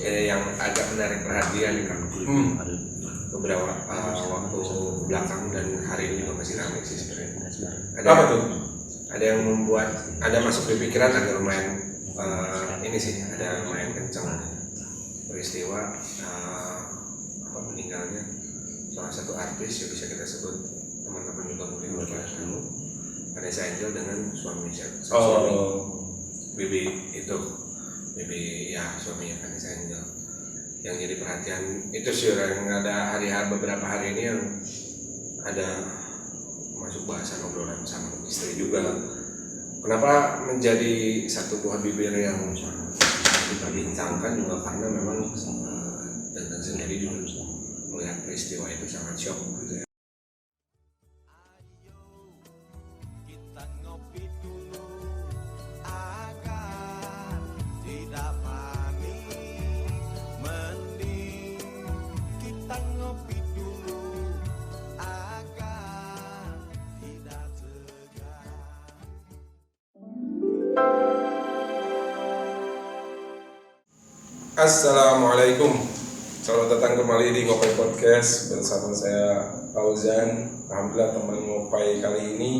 Yang agak menarik perhatian kan. Beberapa waktu belakang dan hari ini juga masih ramai sih sebenarnya. Apa tuh? Ada yang membuat, ada masuk di pikiran agak lumayan ini sih, ada lumayan kencang peristiwa meninggalnya salah satu artis yang bisa kita sebut teman-teman juga mungkin udah tahu, Vanessa Angel dengan suami Bibi itu, Bibi ya suaminya Vanessa Angel. Yang jadi perhatian itu sih yang ada beberapa hari ini yang ada masuk bahasan obrolan sama istri juga. Kenapa menjadi satu buah bibir yang diperbincangkan juga karena memang tentang sendiri juga melihat peristiwa itu sangat shock gitu ya. Assalamualaikum, selamat datang kembali di Ngopai Podcast bersama saya Fauzan. Alhamdulillah teman ngopai kali ini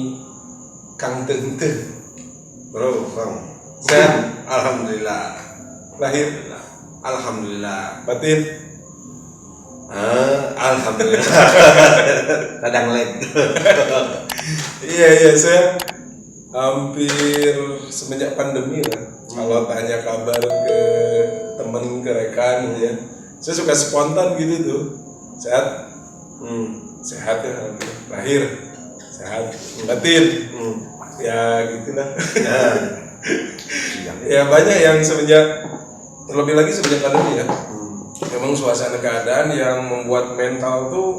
Kang Tenten. Bro, Bang. Sehat? Alhamdulillah. Lahir? Alhamdulillah. Batin? Alhamdulillah. Kadang lag. Iya, saya hampir semenjak pandemi lah. Kalau tanya kabar ke temen, ke rekan gitu ya, saya suka spontan gitu tuh. Sehat? Sehat ya, alhamdulillah. Lahir? Sehat. Batin? Ya gitulah. Ya banyak yang semenjak, terlebih lagi semenjak pandemi ya, memang suasana keadaan yang membuat mental tuh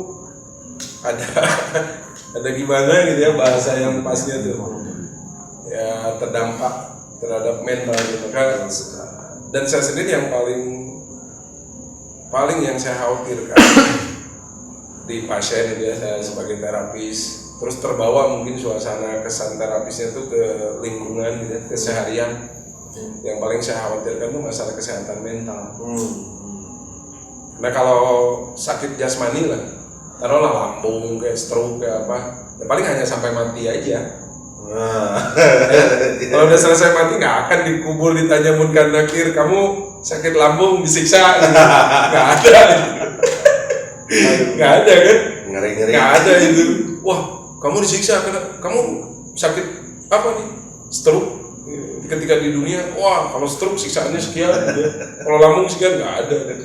ada gimana gitu ya, bahasa yang pasnya tuh ya, terdampak terhadap mental gitu kan. Dan saya sendiri yang paling yang saya khawatirkan di pasien gitu ya, saya sebagai terapis, terus terbawa mungkin suasana kesan terapisnya tuh ke lingkungan gitu ya, keseharian. Yang paling saya khawatirkan tuh masalah kesehatan mental. Nah kalau sakit jasmani lah, taruhlah lambung kayak stroke kayak apa, ya paling hanya sampai mati aja. Kalau udah selesai mati nggak akan dikubur, ditanya munkar nakir, kamu sakit lambung disiksa gitu. Nggak ada kan, nggak ada itu. Wah kamu disiksa karena kamu sakit apa nih, stroke. Ketika di dunia, wah kalau stroke siksaannya sekian gitu. Kalau lambung sekian, nggak ada kan.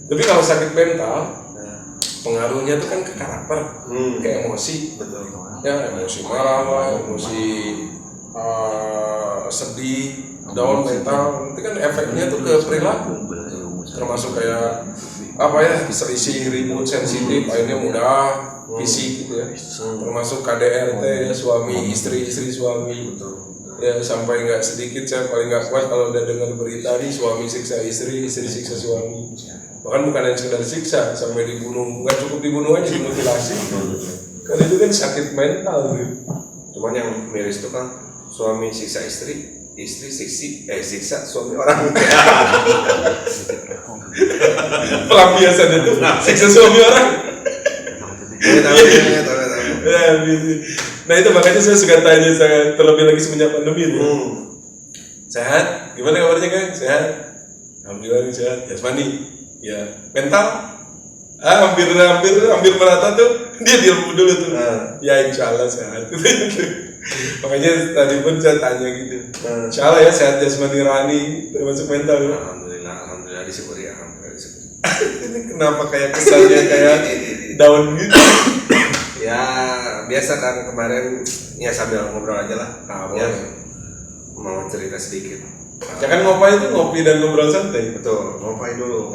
Tapi kalau sakit mental, pengaruhnya itu kan ke karakter, ke emosi. Betul. Ya, emosi marah, emosi sedih, down mental, nanti kan efeknya tuh ke perilaku, termasuk kayak apa ya, selisih, ribut, sensitif, akhirnya mudah fisik gitu ya, termasuk KDRT ya, suami istri suami, ya sampai nggak sedikit saya paling nggak kuat kalau udah dengar berita nih suami siksa istri, istri siksa suami, bahkan bukan yang sekedar siksa, sampai dibunuh, nggak cukup dibunuh aja, dimutilasi. Karena itu kan sakit mental gitu. Cuman yang miris itu kan suami siksa istri, istri siksa suami orang. Pelampiasan itu siksa suami orang. Nah itu makanya saya suka tanya, saya terlebih lagi semenjak pandemi itu. Sehat? Gimana kabarnya Kang? Sehat? Alhamdulillah sehat. Jasmani? Ya. Mental? Hampir merata tuh, dia diam dulu tuh. Ya insya Allah sehat. Makanya tadi pun saya tanya gitu. Insya Allah ya sehat jasmani rohani termasuk mental. Alhamdulillah disyukuri, Ini kenapa kayak kesannya kayak down gitu? Ya biasa kan, kemarin ya sambil ngobrol aja lah. Ya, mau cerita sedikit. Jangan ngopai itu ngopi dan ngobrol santai. Betul, ngopi dulu.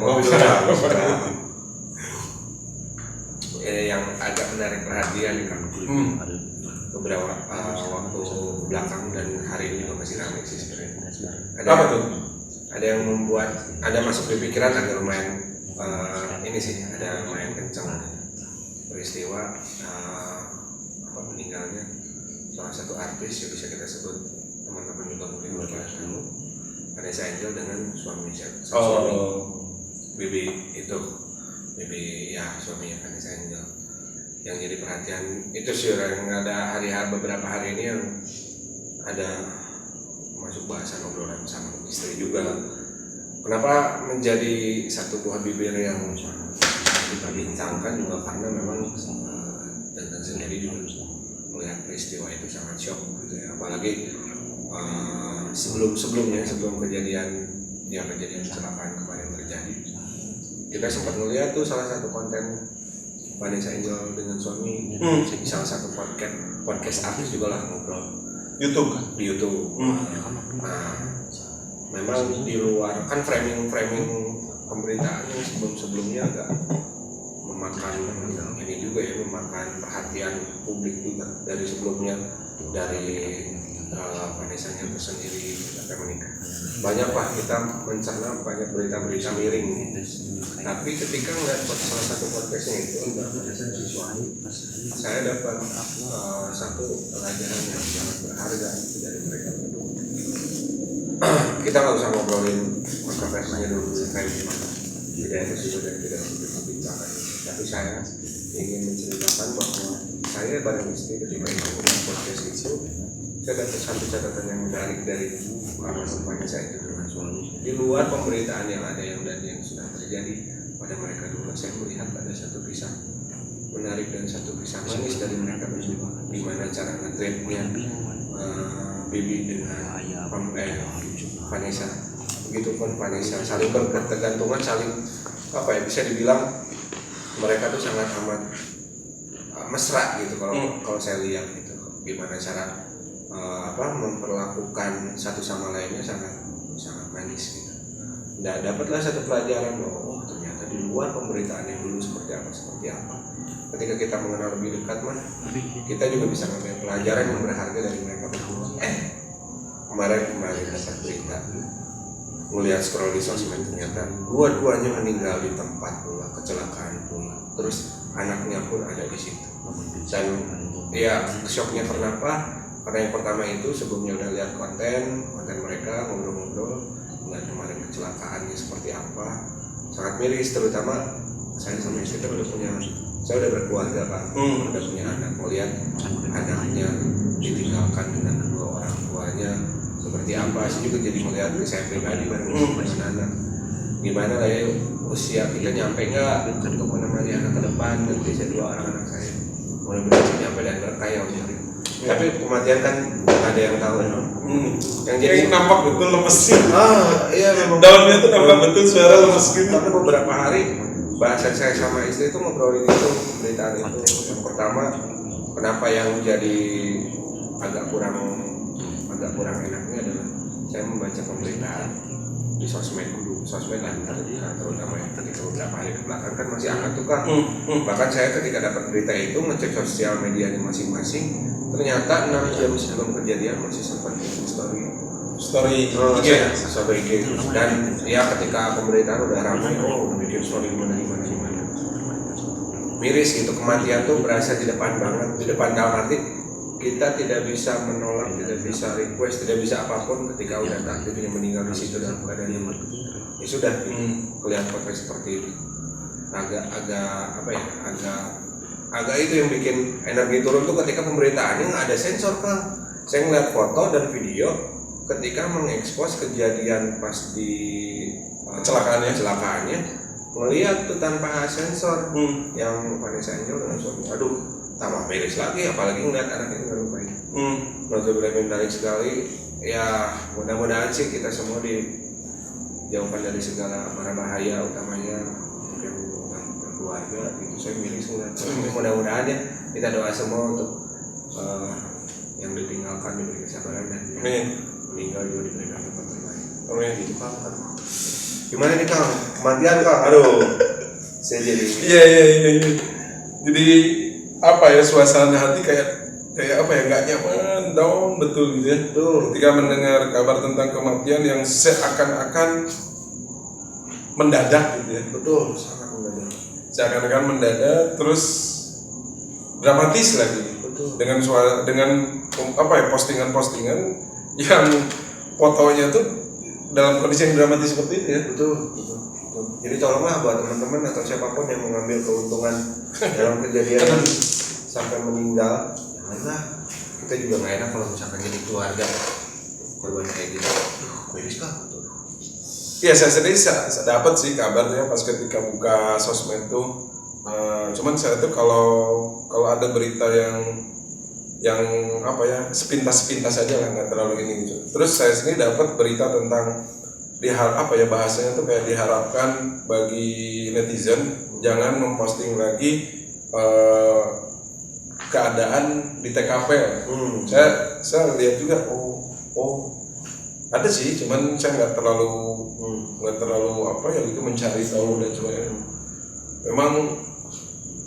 Yang agak menarik perhatian kan. Beberapa waktu belakang dan hari ini juga masih ramai sih sebenarnya. Apa tuh? Ada yang membuat, ada masuk di pikiran agak lumayan ini sih, ada lumayan kencang peristiwa meninggalnya salah satu artis yang bisa kita sebut teman-teman juga mungkin udah tahu, Vanessa Angel dengan suami. Bibi ya suaminya Vanessa Angel yang jadi perhatian itu sih, yang ada beberapa hari ini yang ada masuk bahasan obrolan sama istri juga. Kenapa menjadi satu buah bibir yang diperbincangkan juga karena memang Tenten sendiri juga melihat peristiwa itu sangat shock gitu ya, apalagi sebelum kejadian kecelakaan kemarin terjadi. Kita sempat melihat tuh salah satu konten Vanessa Angel dengan suami di salah satu podcast artis juga lah ngobrol di YouTube. Nah, memang di luar kan framing pemberitaan yang sebelumnya agak memakan ini juga ya, memakan perhatian publik juga dari sebelumnya, dari Vanessa Angel tersendiri sampai menikah. Banyak lah kita mencerna banyak berita-berita miring. Tapi ketika ngeliat salah satu podcastnya itu, saya dapat satu pelajaran yang sangat berharga dari mereka. Kita nggak usah ngobrolin kontroversinya dulu kayak gimana. Tidak itu sudah tidak dibincangkan. Tapi saya ingin menceritakan bahwa saya bareng istri ketika ikut podcast itu, saya dapat satu catatan yang menarik dari pengalaman saya itu dengan suami. Di luar pemberitaan yang ada yang sudah terjadi pada mereka dulu, saya melihat ada satu kisah menarik dan satu kisah manis dari mereka berdua. Di mana cara nge-treatnya Bibi dengan Vanessa. Begitupun Vanessa, saling berketergantungan, saling bisa dibilang mereka tuh sangat amat mesra gitu kalau saya lihat gitu. Gimana cara memperlakukan satu sama lainnya sangat manis gitu. Dan dapatlah satu pelajaran bahwa ternyata di luar pemberitaan yang dulu seperti apa. Ketika kita mengenal lebih dekat kita juga bisa mengambil pelajaran yang berharga dari mereka berdua. Kemarin dapat berita, melihat scroll di sosmed, ternyata dua-duanya meninggal di tempat pula, kecelakaan pula. Terus anaknya pun ada di situ. Dan ya shocknya kenapa? Karena yang pertama itu sebelumnya udah lihat konten mereka ngobrol-ngobrol, melihat kemarin kecelakaannya seperti apa, sangat miris. Terutama saya sama istri saya udah berkeluarga kan, udah punya anak, melihat anaknya ditinggalkan dengan kedua orang tuanya seperti apa. Saya juga jadi melihat ke saya pribadi bareng dengan anak, gimana lah ya usia kita nyampe nggak untuk menemani anak ke depan. Dan saya dua orang anak saya mudah-mudahan nyampe dan berkaya umurnya. Tapi kematian kan ada yang tahu ya. Yang jadi nampak betul lemes sih. Iya memang. Dalamnya tuh nampak betul suara lemes gitu. Tapi beberapa hari bahasan saya sama istri itu ngobrolin itu, pemberitaan itu. Yang pertama, kenapa yang jadi agak kurang enaknya adalah saya membaca pemberitaan di sosmed lah, terutama yang ketika beberapa hari ke belakang kan masih hangat tuh kan. Bahkan saya ketika dapat berita itu ngecek sosial medianya masing-masing, ternyata 6 jam sebelum kejadian masih sempat story IG. Dan ya ketika pemberitaan udah ramai, udah bikin story gimana. Miris gitu, kematian tuh berasa di depan banget, di depan dalam arti kita tidak bisa menolak, tidak bisa request, tidak bisa apapun ketika udah takdirnya meninggal di situ dalam keadaan yang ya sudah kelihatan potensi seperti itu. Agak itu yang bikin energi turun tuh ketika pemberitaannya nggak ada sensor kan. Saya ngeliat foto dan video ketika mengekspos kejadian pas di kecelakaannya, melihat tuh tanpa sensor yang Vanessa Angel dengan suami. Aduh, tambah miris lagi, apalagi ngeliat anaknya nggak lupain. Benar-benar menarik sekali. Ya mudah-mudahan sih kita semua dijauhkan dari segala mara bahaya, utamanya yang berkeluarga gitu. Saya miris ngeliat. Mudah-mudahan ya kita doa semua untuk yang ditinggalkan diberi kesabaran dan meninggal juga diberikan tempat terbaik. Gitu Kang. Gimana nih Kang? Kematian Kang? Aduh. Saya jadi. Iya. Jadi apa ya, suasana hati kayak nggak nyaman, down betul gitu ya. Ketika mendengar kabar tentang kematian yang seakan-akan mendadak gitu ya. Betul, sangat mendadak. Seakan-akan mendadak, terus dramatis lagi. Betul. Dengan postingan-postingan yang fotonya tuh dalam kondisi yang dramatis seperti itu ya. Betul. Jadi tolonglah buat teman-teman atau siapapun yang mengambil keuntungan dalam kejadian sampai meninggal, janganlah. Kita juga nggak enak kalau misalkan jadi keluarga korban kayak gitu. Medis kan? Iya, saya sendiri dapat sih kabarnya pas ketika buka sosmed tuh. Cuman saya tuh kalau ada berita yang apa ya, sepintas aja lah, nggak terlalu ini gitu. Terus saya sendiri dapat berita tentang bahasanya tuh kayak diharapkan bagi netizen jangan memposting lagi keadaan di TKP. Saya lihat juga ada sih, cuman saya nggak terlalu apa ya gitu mencari tahu dan sebagainya.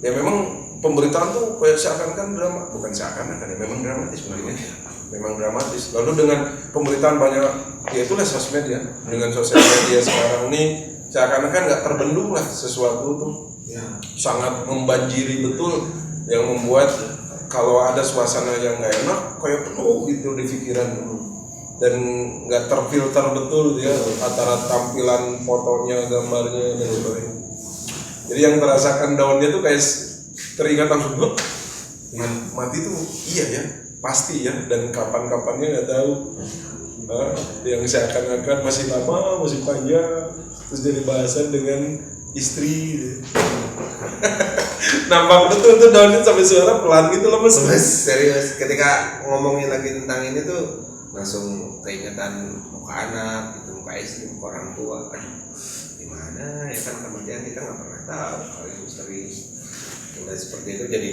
Memang pemberitaan tuh kayak seakan-akan drama, bukan seakan-akan ya, memang dramatis sebenarnya. Memang dramatis. Lalu dengan pemberitaan banyak, ya itulah sosmed ya. Dengan sosial media sekarang ini seakan-akan nggak terbendung lah sesuatu tuh. Ya, sangat membanjiri betul, yang membuat kalau ada suasana yang nggak enak kayak penuh gitu di pikiran, dan nggak terfilter betul ya antara tampilan fotonya, gambarnya dan sebagainya. Jadi yang terasakan daunnya tuh kayak teringat langsung, mati tuh iya ya, pasti ya, dan kapan-kapannya nggak tahu. Yang seakan-akan masih lama, masih panjang, terus jadi bahasan dengan istri gitu. Nampak betul tuh daunnya sampai suara pelan gitu, lemes. Serius, ketika ngomongin lagi tentang ini tuh langsung keingatan muka anak, gitu, muka istri, muka orang tua. Gimana ya kan, kematian kita nggak pernah tahu kalau yang misteri udah seperti itu. Jadi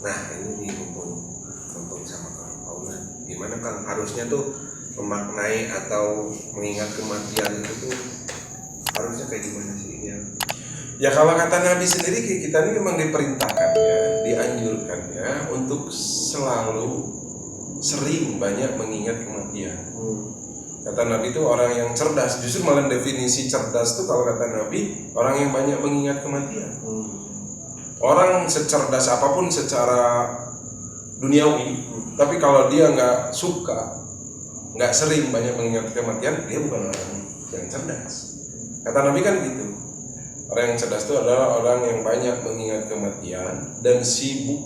nah ini nih mumpung sama Kang Paula, gimana Kang harusnya tuh memaknai atau mengingat kematian itu tuh harusnya kayak gimana sih ya? Ya kalau kata Nabi sendiri, kita ini memang diperintahkan ya, dianjurkan ya untuk selalu sering banyak mengingat kematian. Kata Nabi itu orang yang cerdas, justru malah definisi cerdas itu kalau kata Nabi orang yang banyak mengingat kematian. Orang secerdas apapun secara duniawi, tapi kalau dia nggak suka, nggak sering banyak mengingat kematian, dia bukan orang yang cerdas. Kata Nabi kan gitu. Orang yang cerdas itu adalah orang yang banyak mengingat kematian dan sibuk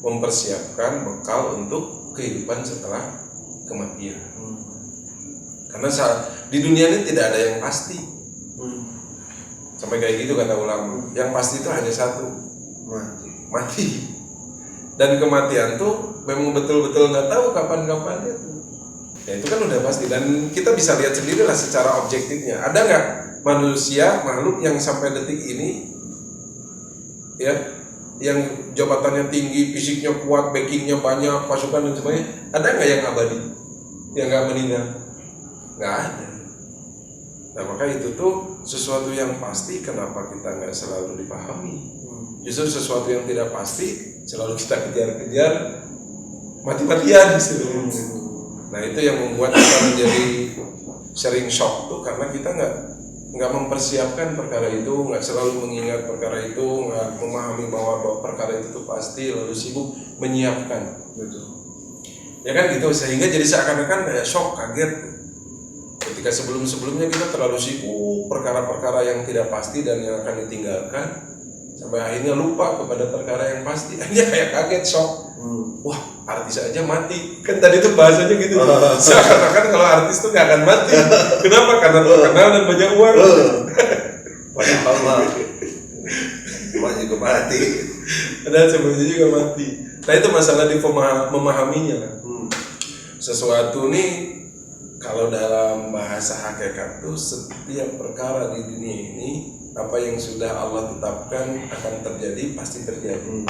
mempersiapkan bekal untuk kehidupan setelah kematian. Karena di dunia ini tidak ada yang pasti. Sampai kayak gitu kata ulama. Yang pasti itu hanya satu, mati. Dan kematian tuh memang betul-betul nggak tahu kapan-kapannya tuh. Ya itu kan udah pasti, dan kita bisa lihat sendiri lah secara objektifnya. Ada nggak manusia, makhluk yang sampai detik ini ya, yang jabatannya tinggi, fisiknya kuat, backingnya banyak, pasukan dan sebagainya, ada nggak yang abadi, yang nggak meninggal? Nggak ada. Nah maka itu tuh sesuatu yang pasti, kenapa kita nggak selalu dipahami? Justru sesuatu yang tidak pasti selalu kita kejar-kejar mati-matian gitu. Nah itu yang membuat kita menjadi sering shock tuh, karena kita nggak mempersiapkan perkara itu, nggak selalu mengingat perkara itu, nggak memahami bahwa perkara itu tuh pasti, lalu sibuk menyiapkan. Ya kan gitu, sehingga jadi seakan-akan kayak shock, kaget. Ketika sebelumnya kita terlalu sibuk perkara-perkara yang tidak pasti dan yang akan ditinggalkan, sampai akhirnya lupa kepada perkara yang pasti. Akhirnya kayak kaget, shock. Wah, artis aja mati. Kan tadi tuh bahasanya gitu. Seakan-akan kalau artis tuh gak akan mati. Kenapa? Karena terkenal dan banyak uang. Padahal mah juga mati. Padahal sebenarnya juga mati. Nah itu masalah di memahaminya. Sesuatu nih, kalau dalam bahasa hakikat tuh setiap perkara di dunia ini, apa yang sudah Allah tetapkan akan terjadi, pasti terjadi.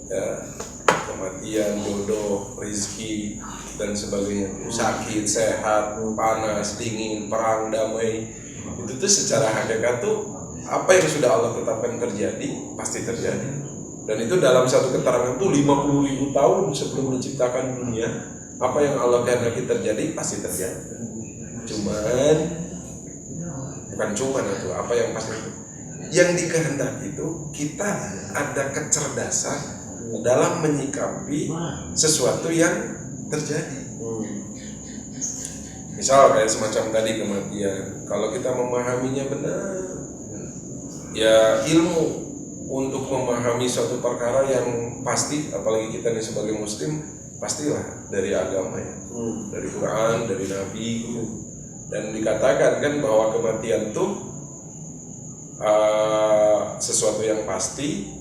Ya, kematian, jodoh, rezeki dan sebagainya, sakit, sehat, panas, dingin, perang, damai, itu tuh secara hakikat tuh apa yang sudah Allah tetapkan terjadi pasti terjadi. Dan itu dalam satu keterangan tuh 50.000 tahun sebelum menciptakan dunia, apa yang Allah kehendaki terjadi pasti terjadi. Bukan cuman itu, apa yang pasti itu. Yang dikehendaki itu kita ada kecerdasan dalam menyikapi sesuatu yang terjadi. Misal kayak semacam tadi kematian, kalau kita memahaminya benar, ya ilmu untuk memahami suatu perkara yang pasti, apalagi kita nih sebagai muslim, pastilah dari agama ya, dari Quran, dari Nabi, dan dikatakan kan bahwa kematian itu sesuatu yang pasti.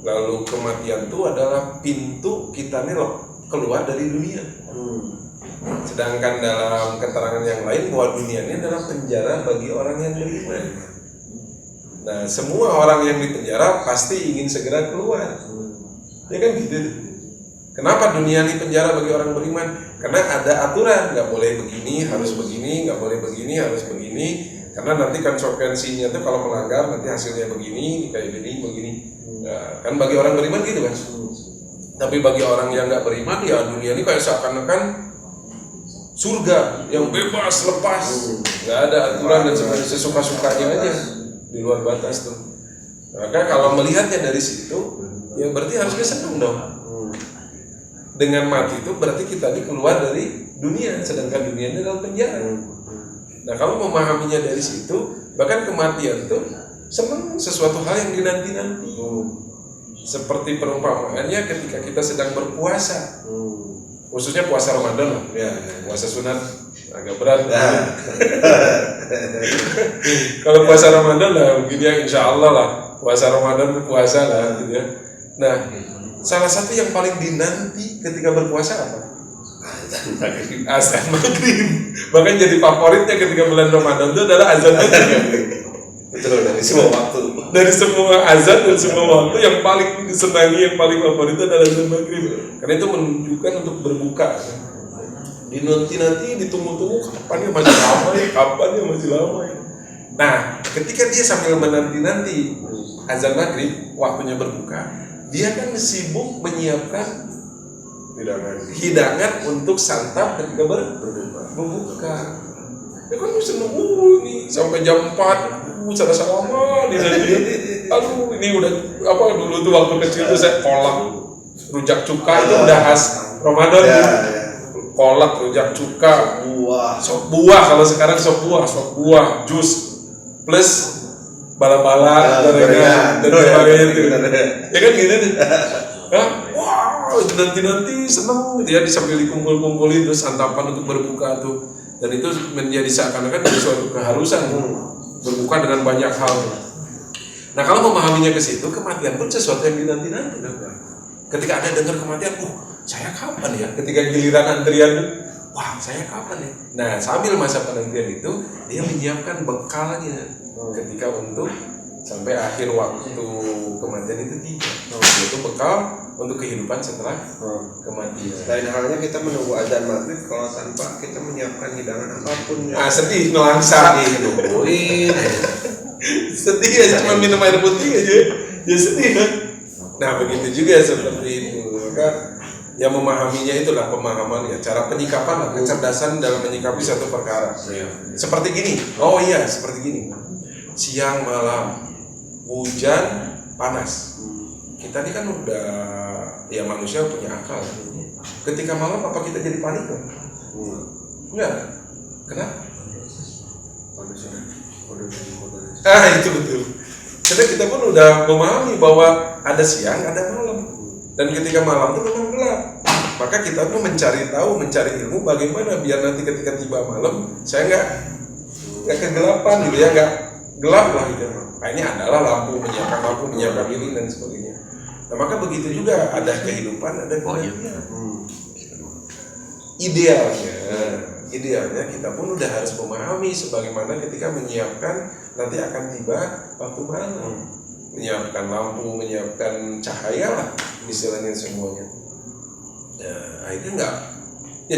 Lalu kematian itu adalah pintu kita nih loh keluar dari dunia. Sedangkan dalam keterangan yang lain bahwa dunia ini adalah penjara bagi orang yang beriman. Nah, semua orang yang di penjara pasti ingin segera keluar. Ya kan gitu. Kenapa dunia ini penjara bagi orang beriman? Karena ada aturan, nggak boleh begini, harus begini, nggak boleh begini, harus begini. Karena nanti konsekuensinya tuh kalau melanggar nanti hasilnya begini, kayak begini. Nah, kan bagi orang beriman gitu kan. Tapi bagi orang yang nggak beriman, ya dunia ini kayak seakan-akan surga yang bebas, lepas, nggak ada aturan dan semuanya sesuka-sukanya aja di luar batas tuh. Maka kalau melihatnya dari situ, ya berarti harusnya senang dong. Dengan mati itu berarti kita keluar dari dunia, sedangkan dunia ini adalah penjara. Nah, kalau memahaminya dari situ, bahkan kematian itu senang sesuatu hal yang dinanti-nanti. Seperti perumpamaannya ketika kita sedang berpuasa, khususnya puasa Ramadan lah, ya, puasa sunat agak berat. Kalau puasa Ramadan lah, mungkin ya insya Allah lah, puasa Ramadan puasa lah, gitu ya. Nah, salah satu yang paling dinanti ketika berpuasa apa? Azan maghrib. Bahkan jadi favoritnya ketika bulan Ramadan itu adalah azan maghrib. Betul, dari semua waktu. Dari semua azan dan semua waktu yang paling disenangi, yang paling favorit itu adalah azan maghrib. Karena itu menunjukkan untuk berbuka. Dinanti ditunggu-tunggu kapan ya masih lama ya, kapan ya masih lama ya. Nah, ketika dia sambil menanti azan maghrib, waktunya berbuka, dia kan sibuk menyiapkan hidangan untuk santap ketika berbuka. Ya kan seneng ini sampai jam 4 serasa lama di sana. Aduh, ini udah apa dulu tuh waktu kecil tuh saya kolak rujak cuka itu udah khas Ramadan. Ya. Kolak rujak cuka, sop buah kalau sekarang sop buah, jus plus bala-bala gorengan dan sebagainya itu. Ya kan gitu nih. Wow, nanti seneng dia sambil dikumpul-kumpulin terus santapan untuk berbuka tuh. Dan itu menjadi seakan-akan dari suatu keharusan berbuka dengan banyak hal. Nah, kalau memahaminya ke situ, kematian pun sesuatu yang dinanti-nanti. Ketika Anda dengar kematian, saya kapan ya? Ketika giliran antrian, wah, saya kapan ya? Nah, sambil masa penantian itu, dia menyiapkan bekalnya ketika untuk sampai akhir waktu kematian itu tiba. Itu bekal untuk kehidupan setelah kematian. Lain halnya kita menunggu azan maghrib kalau tanpa kita menyiapkan hidangan apapun. Sedih nelangsa. Sedih aja cuma minum air putih aja. Ya sedih kan. Nah, begitu juga seperti itu. Maka yang memahaminya itulah pemahaman ya, cara penyikapan lah, kecerdasan dalam menyikapi satu perkara. Seperti gini. Seperti gini. Siang malam, hujan, panas. Kita ini kan udah ya manusia punya akal. Ketika malam apa kita jadi panik kan? Enggak. Kenapa? Itu betul. Karena kita pun udah memahami bahwa ada siang, ada malam. Dan ketika malam itu memang gelap. Maka kita pun mencari ilmu bagaimana biar nanti ketika tiba malam saya nggak kegelapan gitu ya, nggak gelap lah gitu. Nah, ini adalah lampu, menyiapkan lilin dan sebagainya. Nah, maka begitu juga ada kehidupan, ada kematian. Idealnya kita pun udah harus memahami sebagaimana ketika menyiapkan nanti akan tiba waktu malam. Menyiapkan lampu, menyiapkan cahaya lah istilahnya semuanya. Nah, akhirnya enggak. Ya,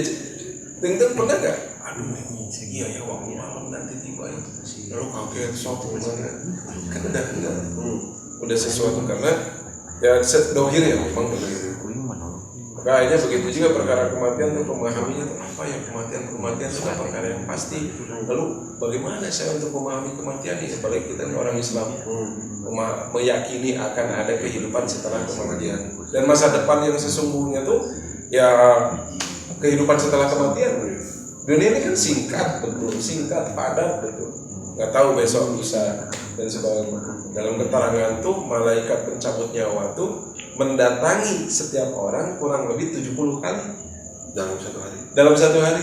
tentu pernah enggak? Aduh, iya ya waktu malam nanti tiba ya. Lalu kaget, shock gimana? Kan udah enggak. Udah sesuatu karena ya dohir ya memang begitu. Maka akhirnya begitu juga perkara kematian itu pemahaminya itu apa ya, kematian itu perkara yang pasti. Lalu bagaimana saya untuk memahami kematian ini? Apalagi kita orang Islam meyakini akan ada kehidupan setelah kematian dan masa depan yang sesungguhnya tuh ya kehidupan setelah kematian. Dunia ini kan singkat betul, singkat padat betul. Nggak tahu besok lusa dan sebagainya. Dalam keterangan tuh malaikat pencabut nyawa tuh mendatangi setiap orang kurang lebih 70 kali dalam satu hari. dalam satu hari.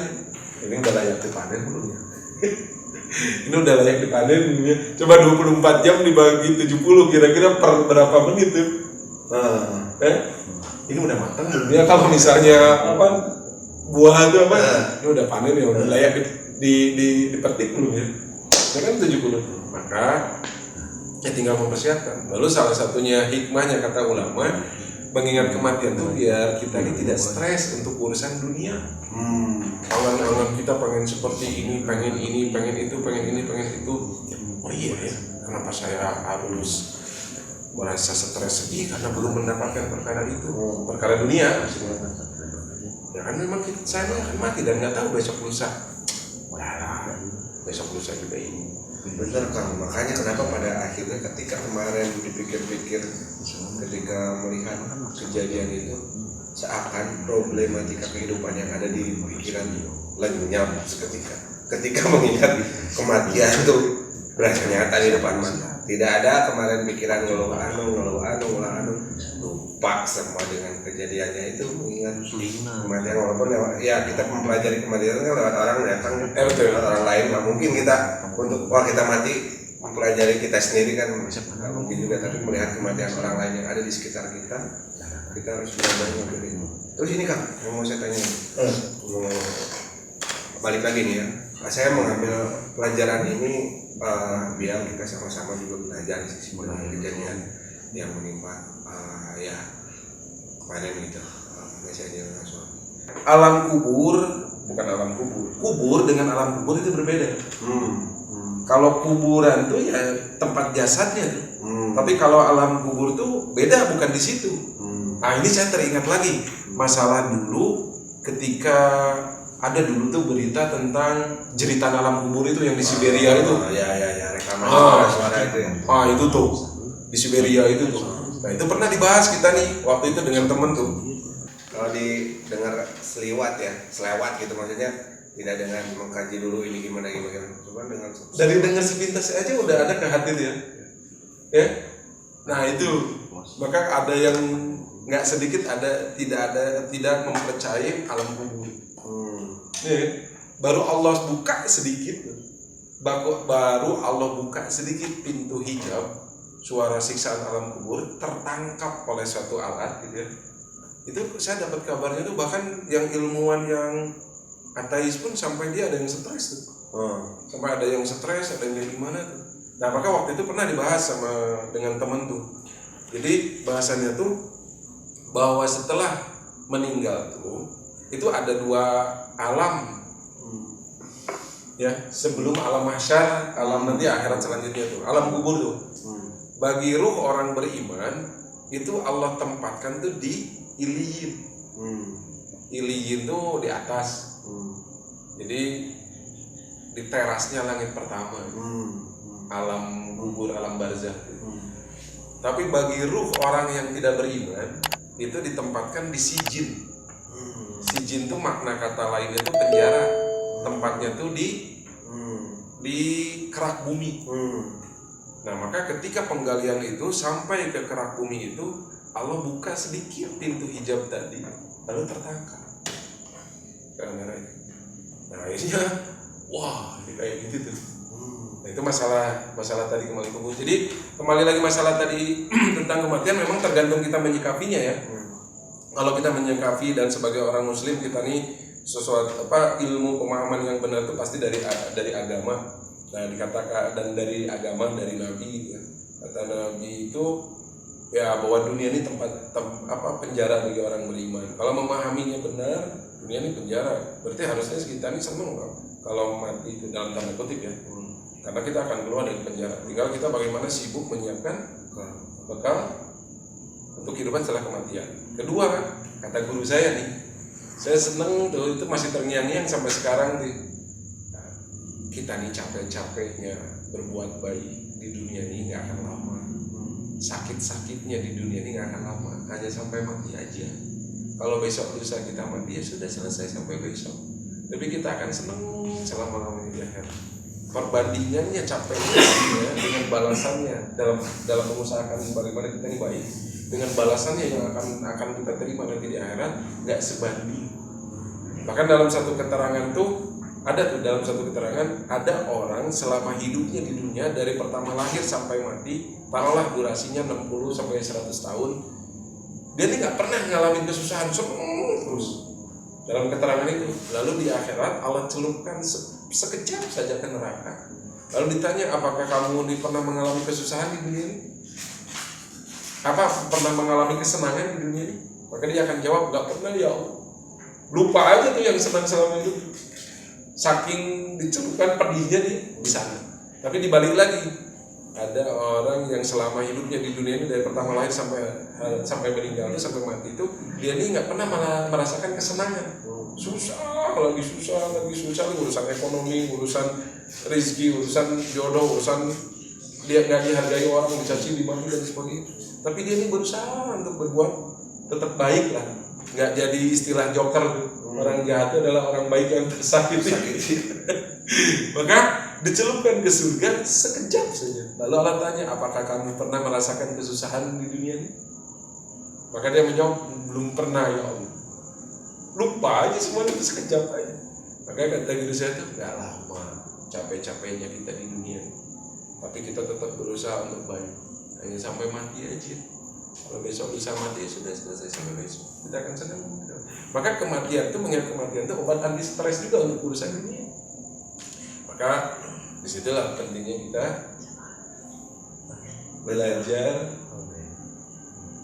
Ini udah layak dipanen belum ya? Ini udah layak dipanen belum ya? Coba 24 jam dibagi 70 kira-kira per berapa menit tuh? Ini udah matang belum ya? Kalau misalnya apa buah itu apa? Ini udah panen ya, udah layak dipetik belum ya? Ya kan 70. Maka ya tinggal mempersiapkan. Lalu salah satunya hikmahnya kata ulama, mengingat kematian tuh biar kita ini tidak stres untuk urusan dunia. Angan-angan kita pengen seperti ini, pengen itu, pengen ini, pengen itu. Oh iya ya, kenapa saya harus merasa stres sedih karena belum mendapatkan perkara itu, perkara dunia. Ya kan memang saya akan mati dan nggak tahu besok lusa. Wah, besok lusa juga ini. Bener Kang, makanya kenapa pada akhirnya ketika kemarin dipikir-pikir ketika melihat kejadian itu seakan problematika kehidupan yang ada di pikiran lenyap seketika ketika mengingat kematian itu berasa nyata di depan mata. Tidak ada kemarin pikiran ngeluh anu lupa semua dengan kejadiannya itu mengingat kematian walaupun ya kita mempelajari kematian kan lewat orang datang lewat orang lain nggak mungkin kita untuk kita mati mempelajari kita sendiri kan nggak mungkin juga, tapi melihat kematian orang lain yang ada di sekitar kita harus belajar mengambil itu. Terus ini Kang yang mau saya tanya balik lagi nih ya, saya mengambil pelajaran ini biar kita sama-sama juga belajar sih sebenarnya kejadian yang menimpa ya kemarin gitu biasanya suami. Alam kubur bukan alam kubur dengan alam kubur itu berbeda. Kalau kuburan tuh ya tempat jasadnya tuh. Tapi kalau alam kubur tuh beda, bukan di situ. Nah ini saya teringat lagi masalah dulu ketika ada dulu tuh berita tentang jeritan alam kubur itu yang di Siberia itu. Ya rekaman suara itu ya. Itu tuh di Siberia itu tuh. Nah itu pernah dibahas kita nih waktu itu dengan temen tuh. Kalau didengar selewat gitu maksudnya tidak dengan mengkaji dulu ini gimana, cuma dengan dari dengar sepintas aja udah ada ke hati dia. Ya. Nah itu maka ada yang nggak sedikit tidak mempercayai alam kubur. Ya, baru Allah buka sedikit, baru Allah buka sedikit pintu hijab, suara siksaan alam kubur tertangkap oleh suatu alat gitu ya. Itu saya dapat kabarnya tuh bahkan yang ilmuwan yang ateis pun sampai dia ada yang stres tuh. Sampai ada yang stres, ada yang gimana tuh. Nah maka waktu itu pernah dibahas dengan temen tuh. Jadi bahasannya tuh bahwa setelah meninggal tuh itu ada dua alam. Ya, sebelum alam mahsyar, alam nanti akhirat selanjutnya tuh, alam kubur tuh. Bagi ruh orang beriman itu Allah tempatkan tuh di Iliyin. Iliyin tuh di atas. Jadi di terasnya langit pertama. Alam kubur, alam barzakh. Tapi bagi ruh orang yang tidak beriman itu ditempatkan di sijin. Sijin tuh makna kata lainnya tuh penjara. Tempatnya tuh di kerak bumi. Nah maka ketika penggalian itu sampai ke kerak bumi itu Allah buka sedikit pintu hijab tadi, lalu tertangkap kamera itu. Nah akhirnya wah ini kayak gitu tuh. Nah itu masalah tadi kembali kubur. Jadi kembali lagi masalah tadi tentang kematian memang tergantung kita menyikapinya ya. Kalau kita menyikapi dan sebagai orang muslim kita nih sesuatu ilmu pemahaman yang benar itu pasti dari agama. Nah dikatakan dan dari agama dari Nabi ya. Kata Nabi itu ya bahwa dunia ini tempat penjara bagi orang beriman. Kalau memahaminya benar, dunia ini penjara. Berarti harusnya kita ini senang kalau mati itu dalam tanda kutip ya. Karena kita akan keluar dari penjara. Tinggal kita bagaimana sibuk menyiapkan bekal untuk kehidupan setelah kematian. Kedua, kata guru saya nih, saya seneng tuh itu masih terngiang-ngiang sampai sekarang nih. Kita nih capek-capeknya berbuat baik di dunia ini nggak akan lama. Sakit-sakitnya di dunia ini nggak akan lama. Hanya sampai mati aja. Kalau besok lusa kita mati ya sudah selesai sampai besok. tapi kita akan senang selama-lamanya di akhirat. Perbandingannya capeknya dengan balasannya dalam mengusahakan bagaimana kita ini baik, dengan balasannya yang akan kita terima nanti di akhirat nggak sebanding. Bahkan dalam satu keterangan dalam satu keterangan ada orang selama hidupnya di dunia dari pertama lahir sampai mati, taruhlah durasinya 60 sampai 100 tahun, dia ini nggak pernah ngalamin kesusahan, terus dalam keterangan itu. Lalu di akhirat Allah celupkan sekejap saja ke neraka. Lalu ditanya, apakah kamu pernah mengalami kesusahan di dunia ini? Apa pernah mengalami kesenangan di dunia ini? Maka dia akan jawab, nggak pernah ya Allah. Lupa aja tuh yang senang selama hidup. Saking dicelupkan pedihnya di sana. Tapi dibalik lagi, ada orang yang selama hidupnya di dunia ini dari pertama lahir sampai meninggal, sampai mati itu, dia ini nggak pernah merasakan kesenangan. Susah, urusan ekonomi, urusan rezeki, urusan jodoh, urusan dia nggak dihargai orang, dicaci, dimaki dan sebagainya. Tapi dia ini berusaha untuk berbuat tetap baik lah. Nggak jadi istilah joker tuh. Orang jahat itu adalah orang baik yang tersakiti. Maka dicelupkan ke surga sekejap saja. Lalu Allah tanya, apakah kamu pernah merasakan kesusahan di dunia ini? Maka dia menjawab, belum pernah ya Allah. Lupa aja semua itu sekejap aja. Maka kata guru saya itu, gak lama capek-capeknya kita di dunia, tapi kita tetap berusaha untuk baik. Hanya sampai mati aja. Kalau besok bisa mati, sudah selesai sampai besok. Kita akan senang. Maka kematian itu, mengingat kematian itu obat anti stres juga untuk urusan dunia. Maka disitulah pentingnya kita belajar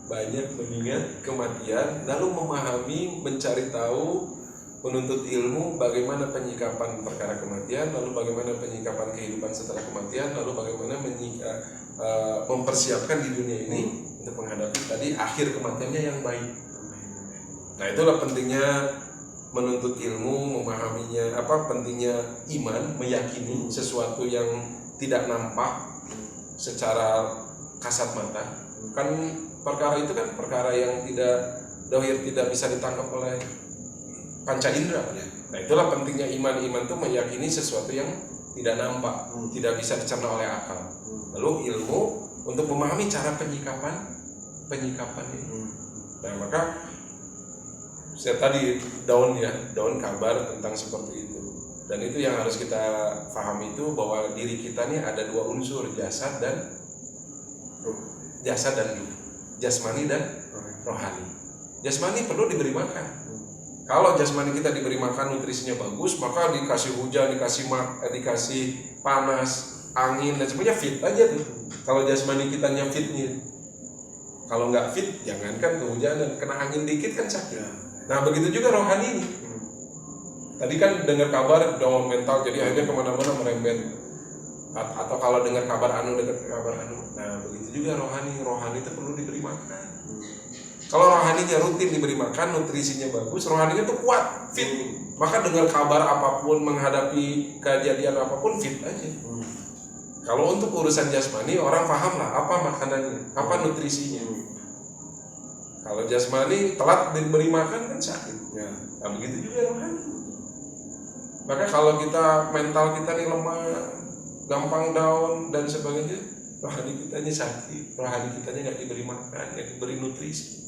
banyak mengingat kematian, lalu memahami, mencari tahu, menuntut ilmu bagaimana penyikapan perkara kematian, lalu bagaimana penyikapan kehidupan setelah kematian, lalu bagaimana mempersiapkan di dunia ini untuk menghadapi tadi akhir kematiannya yang baik. Nah, itulah pentingnya menuntut ilmu, memahaminya, pentingnya iman, meyakini sesuatu yang tidak nampak secara kasat mata. Kan perkara itu kan perkara yang tidak bisa ditangkap oleh panca indera. Nah, itulah pentingnya iman. Iman itu meyakini sesuatu yang tidak nampak, tidak bisa dicerna oleh akal. Lalu ilmu untuk memahami cara penyikapan ini. Nah, maka saya tadi daun kabar tentang seperti itu. Dan itu yang harus kita pahami itu, bahwa diri kita ini ada dua unsur, jasad dan ruh. Jasmani dan rohani. Jasmani perlu diberi makan. Kalau jasmani kita diberi makan, nutrisinya bagus, maka dikasih hujan, dikasih panas, angin dan sebagainya, fit aja tuh. Kalau jasmani kitanya fitnya. Kalau nggak fit, jangankan kehujanan, kena angin dikit kan sakit. Nah, begitu juga rohani ini. Tadi kan dengar kabar down mental, jadi akhirnya kemana-mana merembet. Atau kalau dengar kabar dengar kabar anu. Nah, begitu juga rohani itu perlu diberi makan. Kalau rohaninya rutin diberi makan, nutrisinya bagus, rohaninya tuh kuat, fit. Maka dengar kabar apapun, menghadapi kejadian apapun, fit aja. Kalau untuk urusan jasmani, orang paham lah apa makanannya, apa nutrisinya. Kalau jasmani telat diberi makan kan sakit. Nah, begitu juga rohani. Maka kalau kita mental kita nih lemah, gampang down dan sebagainya, rohani kitanya sakit, rohani kitanya nggak diberi makan, nggak diberi nutrisi.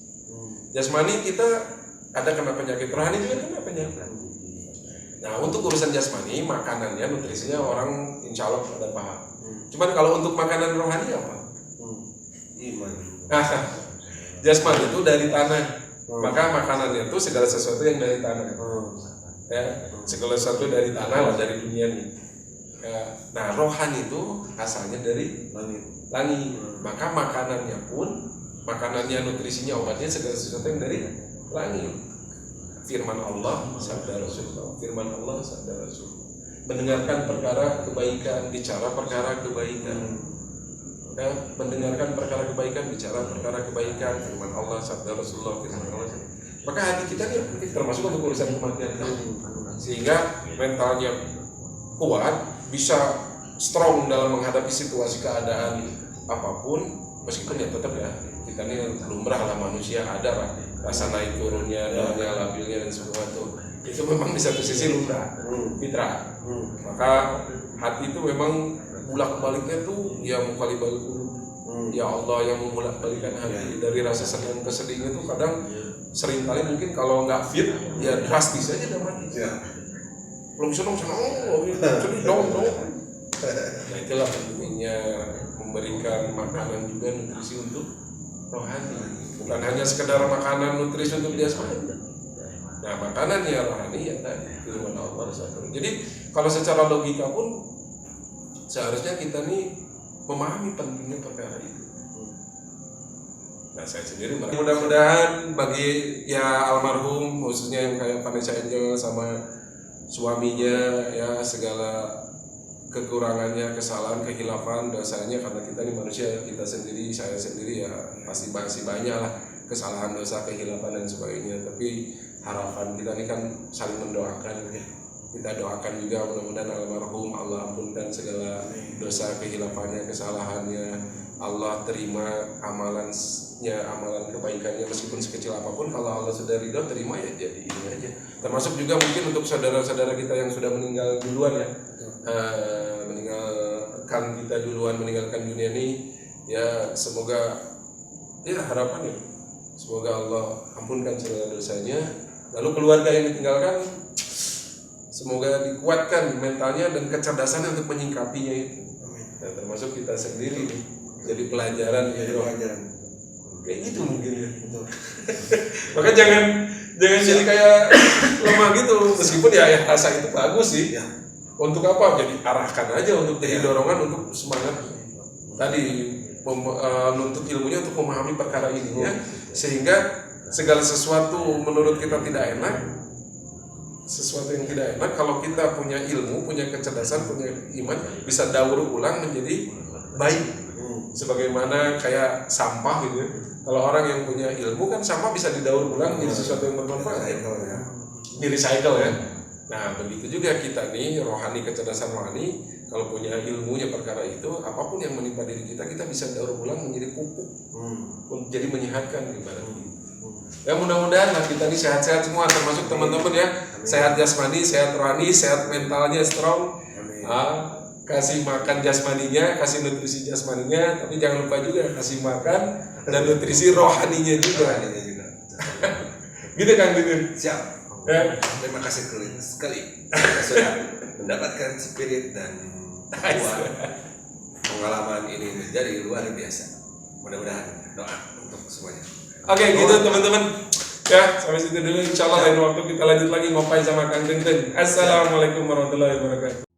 Jasmani kita ada kena penyakit, rohani juga kena penyakit. Nah, untuk urusan jasmani, makanannya, nutrisinya orang insya Allah pada paham. Cuman kalau untuk makanan rohani apa? Iman. Jasmani itu dari tanah, maka makanannya itu segala sesuatu yang dari tanah. Ya, segala sesuatu dari tanah lah, dari dunia ini. Nah, rohani itu asalnya dari langit. Maka makanannya, nutrisinya, obatnya segala sesuatu yang dari langit. Firman Allah, sabda Rasulullah. Mendengarkan perkara kebaikan, bicara perkara kebaikan. Mendengarkan perkara kebaikan, bicara perkara kebaikan. Firman Allah, sabda Rasulullah, firman Allah. Maka hati kita ini termasuk untuk urusan kematian tadi. Sehingga mentalnya kuat, bisa strong dalam menghadapi situasi keadaan apapun, meskipun ya tetap ya kita ini lumrah lah, manusia ada lah rasa naik turunnya, daunnya, labilnya dan sesuatu. itu memang di satu sisi lumrah, fitrah. Maka hati itu memang bolak-baliknya tuh ya muqallibal qulub. Ya Allah yang membolak-balikan hati dari rasa senang ke sedihnya tuh kadang seringkali mungkin kalau nggak fit ya drastis aja udah mati. Belum senang sedih dong. Nah itulah pentingnya memberikan makanan juga nutrisi untuk rohani, bukan hanya sekedar makanan nutrisi untuk jasmani. Nah makanan yang rohani yang tadi firman Allah. Jadi kalau secara logika pun seharusnya kita nih memahami pentingnya perkara itu. Nah saya sendiri mudah-mudahan bagi ya almarhum khususnya yang kayak Vanessa Angel sama suaminya ya segala kekurangannya, kesalahan, kehilafan, dosanya karena kita ini manusia, kita sendiri, saya sendiri ya pasti masih banyak lah kesalahan, dosa, kehilafan dan sebagainya. Tapi harapan kita ini kan saling mendoakan ya. Kita doakan juga mudah-mudahan almarhum Allah ampunkan segala dosa, kehilafannya, kesalahannya. Allah terima amalannya, amalan kebaikannya meskipun sekecil apapun. Kalau Allah sudah ridho terima ya jadi ini aja. Termasuk juga mungkin untuk saudara-saudara kita yang sudah meninggal duluan ya, meninggalkan kita duluan, meninggalkan dunia ini ya semoga ya harapan ya semoga Allah ampunkan segala dosanya. Lalu keluarga yang ditinggalkan semoga dikuatkan mentalnya dan kecerdasannya untuk menyingkapinya itu. Nah, termasuk kita sendiri nih jadi pelajaran gitu. Kayak gitu mungkin ya. Maka jangan jadi kayak lemah gitu. Meskipun ya rasa itu bagus sih. Ya. Untuk apa? Jadi arahkan aja untuk jadi dorongan untuk semangat tadi menuntut ilmunya untuk memahami perkara ini ya. Sehingga segala sesuatu menurut kita tidak enak, sesuatu yang tidak enak kalau kita punya ilmu, punya kecerdasan, punya iman bisa daur ulang menjadi baik. Sebagaimana kayak sampah gitu. Kalau orang yang punya ilmu kan sampah bisa didaur ulang menjadi sesuatu yang bermanfaat. Di recycle ya. Nah begitu juga kita nih rohani, kecerdasan rohani kalau punya ilmunya perkara itu apapun yang menimpa diri kita bisa daur ulang menjadi pupuk jadi menyehatkan ibarat gitu. Ya mudah-mudahan lah kita ini sehat-sehat semua termasuk teman-teman ya. Sehat jasmani, sehat rohani, sehat mentalnya strong. Kasih makan jasmaninya, kasih nutrisi jasmaninya, tapi jangan lupa juga kasih makan dan nutrisi rohaninya juga. Gitu kan Didin? Siap. Ya. Terima kasih sekali kita sudah mendapatkan spirit dan pengalaman ini menjadi luar biasa. Mudah-mudahan doa untuk semuanya. Oke, gitu teman-teman. Ya, sampai situ dulu. Insyaallah lain waktu kita lanjut lagi ngopai sama Kang Denten. Assalamualaikum warahmatullahi wabarakatuh.